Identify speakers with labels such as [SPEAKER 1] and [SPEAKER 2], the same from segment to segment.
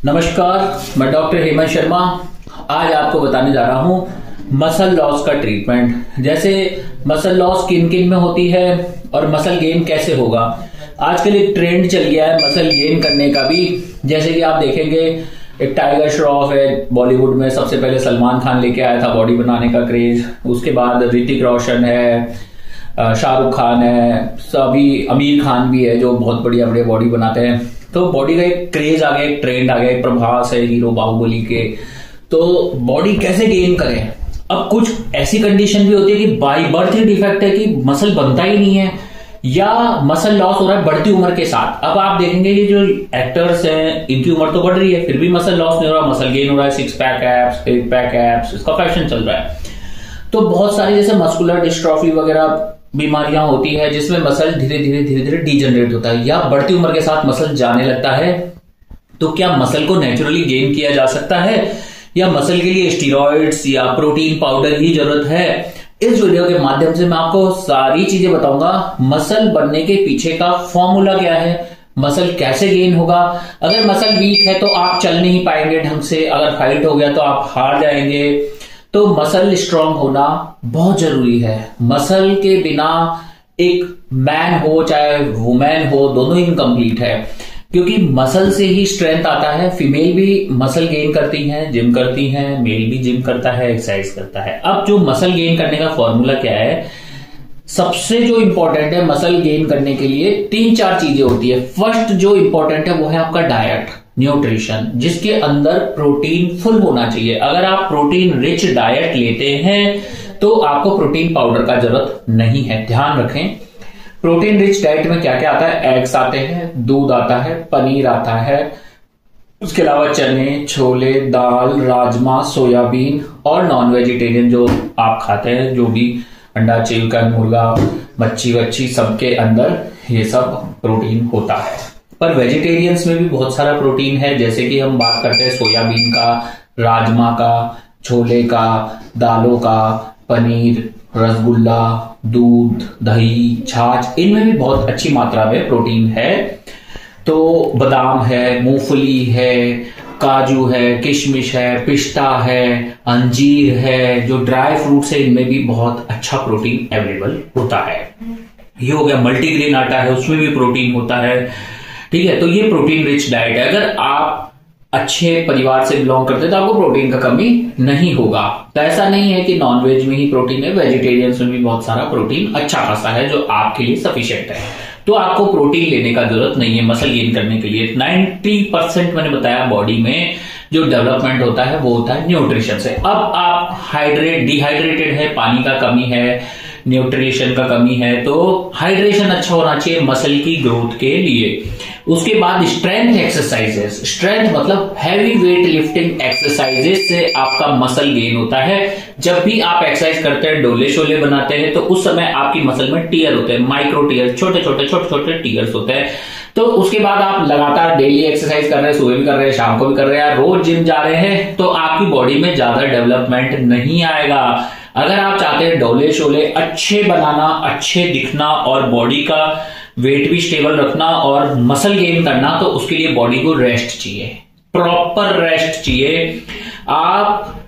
[SPEAKER 1] नमस्कार, मैं डॉक्टर हेमंत शर्मा। आज आपको बताने जा रहा हूं मसल लॉस का ट्रीटमेंट। जैसे मसल लॉस किन किन में होती है और मसल गेन कैसे होगा। आजकल एक ट्रेंड चल गया है मसल गेन करने का भी। जैसे कि आप देखेंगे एक टाइगर श्रॉफ है, बॉलीवुड में सबसे पहले सलमान खान लेके आया था बॉडी बनाने का क्रेज। उसके बाद ऋतिक रोशन है, शाहरुख खान है, सभी आमिर खान भी है जो बहुत बढ़िया बढ़िया बॉडी बनाते हैं। तो बॉडी का एक क्रेज आ गया, एक ट्रेंड आ गया, एक प्रभास है हीरो बाहुबली के। तो बॉडी कैसे गेन करें। अब कुछ ऐसी कंडीशन भी होती है कि बाय बर्थ ही डिफेक्ट है कि मसल बनता ही नहीं है या मसल लॉस हो रहा है बढ़ती उम्र के साथ। अब आप देखेंगे ये जो एक्टर्स हैं इनकी उम्र तो बढ़ रही है फिर भी मसल लॉस नहीं हो रहा, मसल गेन हो रहा है। 6 पैक एब्स, 8 पैक एब्स, इसका फैशन चल रहा है। तो बहुत सारी जैसे मस्कुलर डिस्ट्रॉफी वगैरह बीमारियां होती है जिसमें मसल धीरे धीरे डीजनरेट होता है या बढ़ती उम्र के साथ मसल जाने लगता है। तो क्या मसल को नेचुरली गेन किया जा सकता है या मसल के लिए स्टीरॉइड्स या प्रोटीन पाउडर की जरूरत है। इस वीडियो के माध्यम से मैं आपको सारी चीजें बताऊंगा। मसल बनने के पीछे का फॉर्मूला क्या है, मसल कैसे गेन होगा। अगर मसल वीक है तो आप चल नहीं पाएंगे ढंग से, अगर फाइट हो गया तो आप हार जाएंगे। तो मसल स्ट्रांग होना बहुत जरूरी है। मसल के बिना एक मैन हो चाहे वुमेन हो दोनों इनकम्प्लीट है, क्योंकि मसल से ही स्ट्रेंथ आता है। फीमेल भी मसल गेन करती हैं, जिम करती हैं, मेल भी जिम करता है, एक्सरसाइज करता है। अब जो मसल गेन करने का फॉर्मूला क्या है, सबसे जो इंपॉर्टेंट है मसल गेन करने के लिए 3-4 चीजें होती है। फर्स्ट जो इंपॉर्टेंट है वो है आपका डाइट, न्यूट्रिशन, जिसके अंदर प्रोटीन फुल होना चाहिए। अगर आप प्रोटीन रिच डाइट लेते हैं तो आपको प्रोटीन पाउडर का जरूरत नहीं है। ध्यान रखें, प्रोटीन रिच डाइट में क्या क्या आता है। एग्स आते हैं, दूध आता है, पनीर आता है, उसके अलावा चने, छोले, दाल, राजमा, सोयाबीन और नॉन वेजिटेरियन जो आप खाते हैं, जो भी अंडा, चिकन, मुर्गा, मच्छी वच्छी, सबके अंदर ये सब प्रोटीन होता है। पर वेजिटेरियंस में भी बहुत सारा प्रोटीन है। जैसे कि हम बात करते हैं सोयाबीन का, राजमा का, छोले का, दालों का, पनीर, रसगुल्ला, दूध, दही, छाछ, इनमें भी बहुत अच्छी मात्रा में प्रोटीन है। तो बादाम है, मूंगफली है, काजू है, किशमिश है, पिस्ता है, अंजीर है, जो ड्राई फ्रूट्स है, इनमें भी बहुत अच्छा प्रोटीन अवेलेबल होता है। ये हो गया। मल्टीग्रेन आटा है, उसमें भी प्रोटीन होता है। ठीक है, तो ये प्रोटीन रिच डाइट है। अगर आप अच्छे परिवार से बिलोंग करते हैं तो आपको प्रोटीन का कमी नहीं होगा। तो ऐसा नहीं है कि नॉनवेज में ही प्रोटीन है, वेजिटेरियंस में भी बहुत सारा प्रोटीन अच्छा खासा है जो आपके लिए सफिशिएंट है। तो आपको प्रोटीन लेने का जरूरत नहीं है मसल गेन करने के लिए। 90% मैंने बताया बॉडी में जो डेवलपमेंट होता है वो होता है न्यूट्रिशन से। अब आप डिहाइड्रेटेड है, पानी का कमी है, न्यूट्रिशन का कमी है, तो हाइड्रेशन अच्छा होना चाहिए मसल की ग्रोथ के लिए। उसके बाद स्ट्रेंथ एक्सरसाइजेस, स्ट्रेंथ मतलब हैवी वेट लिफ्टिंग एक्सरसाइजेस से आपका मसल गेन होता है। जब भी आप एक्सरसाइज करते हैं, डोले शोले बनाते हैं, तो उस समय आपकी मसल में टीयर होते हैं, माइक्रो टीयर, छोटे छोटे टीयर्स होते हैं। तो उसके बाद आप लगातार डेली एक्सरसाइज कर रहे हैं, सुबह भी कर रहे हैं, शाम को भी कर रहे हैं, रोज जिम जा रहे हैं, तो आपकी बॉडी में ज्यादा डेवलपमेंट नहीं आएगा। अगर आप चाहते हैं डोले शोले अच्छे बनाना, अच्छे दिखना और बॉडी का वेट भी स्टेबल रखना और मसल गेन करना, तो उसके लिए बॉडी को रेस्ट चाहिए, प्रॉपर रेस्ट चाहिए। आप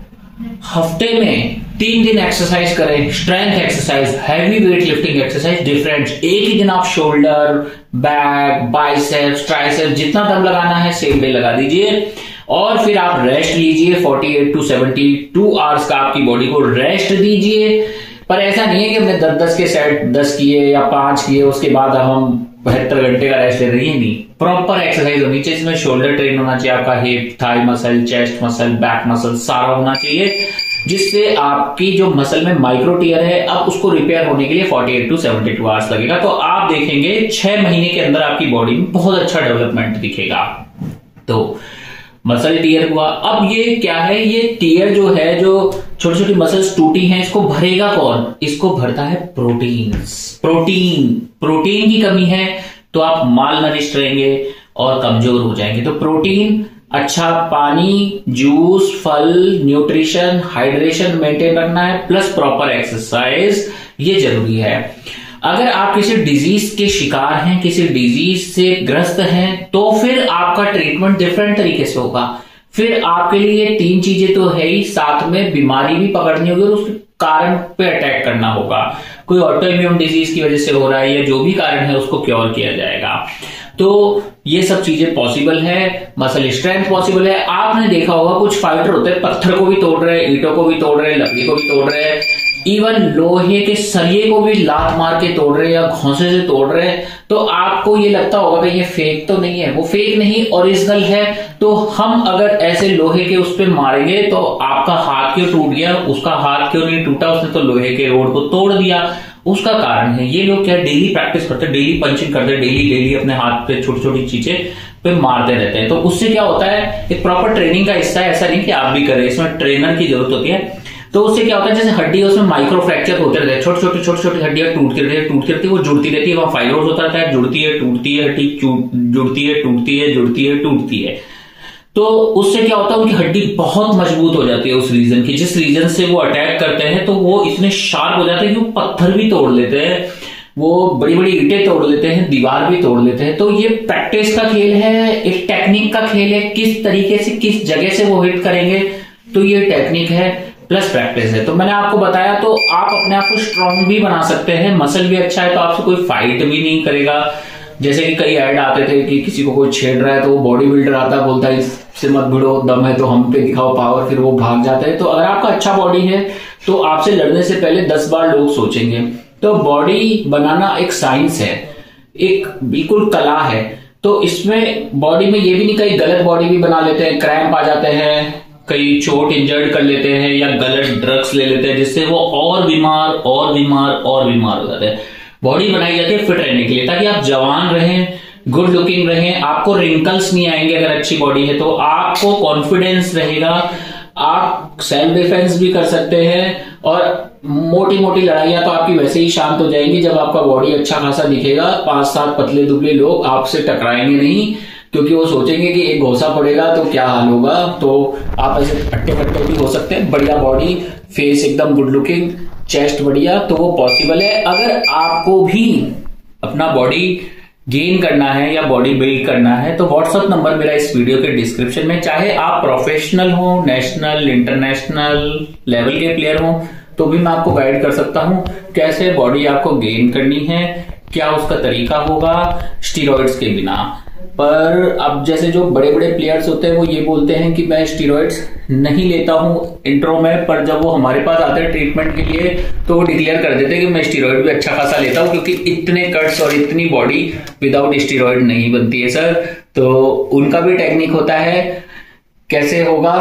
[SPEAKER 1] हफ्ते में 3 दिन एक्सरसाइज करें, strength exercise, heavy weight lifting exercise different. एक ही दिन आप शोल्डर, बैक, बाइसेप्स, ट्राइसेप्स, जितना दम लगाना है सेम डे लगा दीजिए और फिर आप रेस्ट लीजिए। 48 to 72 आवर्स का आपकी बॉडी को रेस्ट दीजिए। पर ऐसा नहीं है कि हमने 10-10 के सेट 10 किए या 5 किए उसके बाद हम 72 घंटे का रेस्ट ले रही है। नहीं, प्रॉपर एक्सरसाइज होनी चाहिए। इसमें शोल्डर ट्रेन होना चाहिए, आपका hip, thigh muscle, chest muscle, back muscle सारा होना चाहिए, जिससे आपकी जो मसल में माइक्रो टीयर है अब उसको रिपेयर होने के लिए 48 to 72 आवर्स लगेगा। तो आप देखेंगे 6 महीने के अंदर आपकी बॉडी में बहुत अच्छा डेवलपमेंट दिखेगा। तो मसल टीयर हुआ। अब ये क्या है, ये टीयर जो है, जो छोटी छोटी मसल्स टूटी हैं, इसको भरेगा कौन, इसको भरता है प्रोटीन की कमी है तो आप माल नरिश रहेंगे और कमजोर हो जाएंगे। तो प्रोटीन, अच्छा पानी, जूस, फल, न्यूट्रिशन, हाइड्रेशन मेंटेन रखना है, प्लस प्रॉपर एक्सरसाइज, ये जरूरी है। अगर आप किसी डिजीज के शिकार हैं, किसी डिजीज से ग्रस्त हैं, तो फिर आपका ट्रीटमेंट डिफरेंट तरीके से होगा। फिर आपके लिए ये 3 चीजें तो है ही, साथ में बीमारी भी पकड़नी होगी और उसके कारण पे अटैक करना होगा। कोई ऑटो इम्यून डिजीज की वजह से हो रहा है या जो भी कारण है उसको क्योर किया जाएगा। तो ये सब चीजें पॉसिबल है, मसल स्ट्रेंथ पॉसिबल है। आपने देखा होगा कुछ फाइटर होते हैं पत्थर को भी तोड़ रहे हैं, ईंटों को भी तोड़ रहे हैं, लकड़ी को भी तोड़ रहे हैं, इवन लोहे के सरिये को भी लात मार के तोड़ रहे हैं या घोंसे से तोड़ रहे हैं। तो आपको ये लगता होगा कि ये फेक तो नहीं है, वो फेक नहीं ओरिजिनल है। तो हम अगर ऐसे लोहे के उस पे मारेंगे तो आपका हाथ क्यों टूट गया, उसका हाथ क्यों नहीं टूटा, उसने तो लोहे के रोड को तोड़ दिया। उसका कारण है ये लोग क्या डेली प्रैक्टिस करते हैं, डेली पंचिंग करते हैं, डेली अपने हाथ पे छोटी छोटी चीजें पे मारते रहते हैं। तो उससे क्या होता है, एक प्रॉपर ट्रेनिंग का हिस्सा है, ऐसा नहीं कि आप भी करें, इसमें ट्रेनर की जरूरत होती है। तो उससे क्या होता है, जैसे हड्डी है उसमें माइक्रो फ्रैक्चर होते रहते हैं, छोटी छोटी हड्डियां टूटती रहती है, वो जुड़ती रहती है, वहां फाइब्रोस होता रहता है, जुड़ती है टूटती है, हड्डी जुड़ती है टूटती है, जुड़ती है टूटती है। तो उससे क्या होता है, उनकी हड्डी बहुत मजबूत हो जाती है उस रीजन की, जिस रीजन से वो अटैक करते हैं। तो वो इतने शार्प हो जाते हैं कि वो पत्थर भी तोड़ लेते हैं, वो बड़ी बड़ी ईंटें तोड़ लेते हैं, दीवार भी तोड़ लेते हैं। तो ये प्रैक्टिस का खेल है, एक टेक्निक का खेल है, किस तरीके से किस जगह से वो हिट करेंगे। तो ये टेक्निक है प्लस प्रैक्टिस है। तो मैंने आपको बताया, तो आप अपने आप को स्ट्रांग भी बना सकते हैं, मसल भी अच्छा है तो आपसे कोई फाइट भी नहीं करेगा। जैसे कि कई ऐड आते थे कि किसी को कोई छेड़ रहा है तो वो बॉडी बिल्डर आता है, बोलता है इससे मत भिड़ो, दम है तो हम पे दिखाओ पावर, फिर वो भाग जाता है। तो अगर आपका अच्छा बॉडी है तो आपसे लड़ने से पहले 10 बार लोग सोचेंगे। तो बॉडी बनाना एक साइंस है, एक बिल्कुल कला है। तो इसमें बॉडी में ये भी नहीं, कई गलत बॉडी भी बना लेते हैं, क्रैम्प आ जाते हैं, कई चोट इंजर्ड कर लेते हैं या गलत ड्रग्स ले लेते हैं, जिससे वो और बीमार हो जाते हैं। बॉडी बनाई जाती है फिट रहने के लिए, ताकि आप जवान रहें, गुड लुकिंग रहें, आपको रिंकल्स नहीं आएंगे। अगर अच्छी बॉडी है तो आपको कॉन्फिडेंस रहेगा, आप सेल्फ डिफेंस भी कर सकते हैं, और मोटी मोटी लड़ाइयां तो आपकी वैसे ही शांत हो जाएंगी जब आपका बॉडी अच्छा खासा दिखेगा। 5-7 पतले दुबले लोग आपसे टकराएंगे नहीं, क्योंकि वो सोचेंगे कि एक घोसा पड़ेगा तो क्या हाल होगा। तो आप ऐसे अट्टे पट्टे भी हो सकते हैं, बढ़िया बॉडी, फेस एकदम गुड लुकिंग, चेस्ट बढ़िया, तो वो पॉसिबल है। अगर आपको भी अपना बॉडी गेन करना है या बॉडी बिल्ड करना है तो व्हाट्सएप नंबर मेरा इस वीडियो के डिस्क्रिप्शन में, चाहे आप प्रोफेशनल हो, नेशनल इंटरनेशनल लेवल के प्लेयर हो, तो भी मैं आपको गाइड कर सकता हूं कैसे बॉडी आपको गेन करनी है, क्या उसका तरीका होगा स्टीरॉइड्स के बिना। पर अब जैसे जो बड़े बड़े प्लेयर्स होते हैं वो ये बोलते हैं कि मैं स्टीरॉइड्स नहीं लेता हूं इंट्रो में, पर जब वो हमारे पास आते हैं ट्रीटमेंट के लिए तो वो डिक्लेयर कर देते हैं कि मैं स्टीरॉइड भी अच्छा खासा लेता हूं, क्योंकि इतने कट्स और इतनी बॉडी विदाउट स्टीरॉइड नहीं बनती है सर। तो उनका भी टेक्निक होता है, कैसे होगा।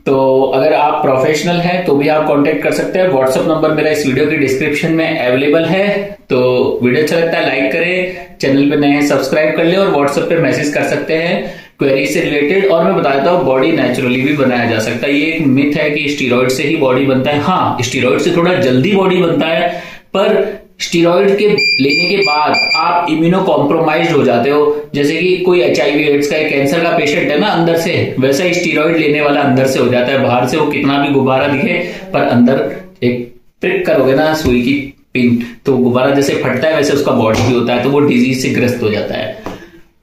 [SPEAKER 1] तो अगर आप प्रोफेशनल हैं तो भी आप कांटेक्ट कर सकते हैं। व्हाट्सएप नंबर मेरा इस वीडियो की डिस्क्रिप्शन में अवेलेबल है। तो वीडियो अच्छा लगता है लाइक करें, चैनल पे नए हैं सब्सक्राइब कर ले, और व्हाट्सएप पे मैसेज कर सकते हैं क्वेरी से रिलेटेड। और मैं बता देता हूँ, बॉडी नेचुरली भी बनाया जा सकता है। ये एक मिथ है कि स्टीरॉइड से ही बॉडी बनता है। हाँ, स्टीरॉइड से थोड़ा जल्दी बॉडी बनता है, पर स्टीरॉइड के लेने के बाद आप इम्यूनो कॉम्प्रोमाइज हो जाते हो। जैसे कि कोई HIV एड्स का, कैंसर का पेशेंट है ना अंदर से, वैसा ही स्टीरॉइड लेने वाला अंदर से हो जाता है। बाहर से वो कितना भी गुब्बारा दिखे, पर अंदर एक प्रिक करोगे ना सुई की पिन, तो गुब्बारा जैसे फटता है वैसे उसका बॉडी भी होता है, तो वो डिजीज से ग्रस्त हो जाता है।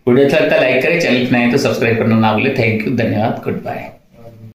[SPEAKER 1] वीडियो अच्छा लगता है लाइक करें, चैनल नए हैं तो सब्सक्राइब करना ना भूले। थैंक यू, धन्यवाद, गुड बाय।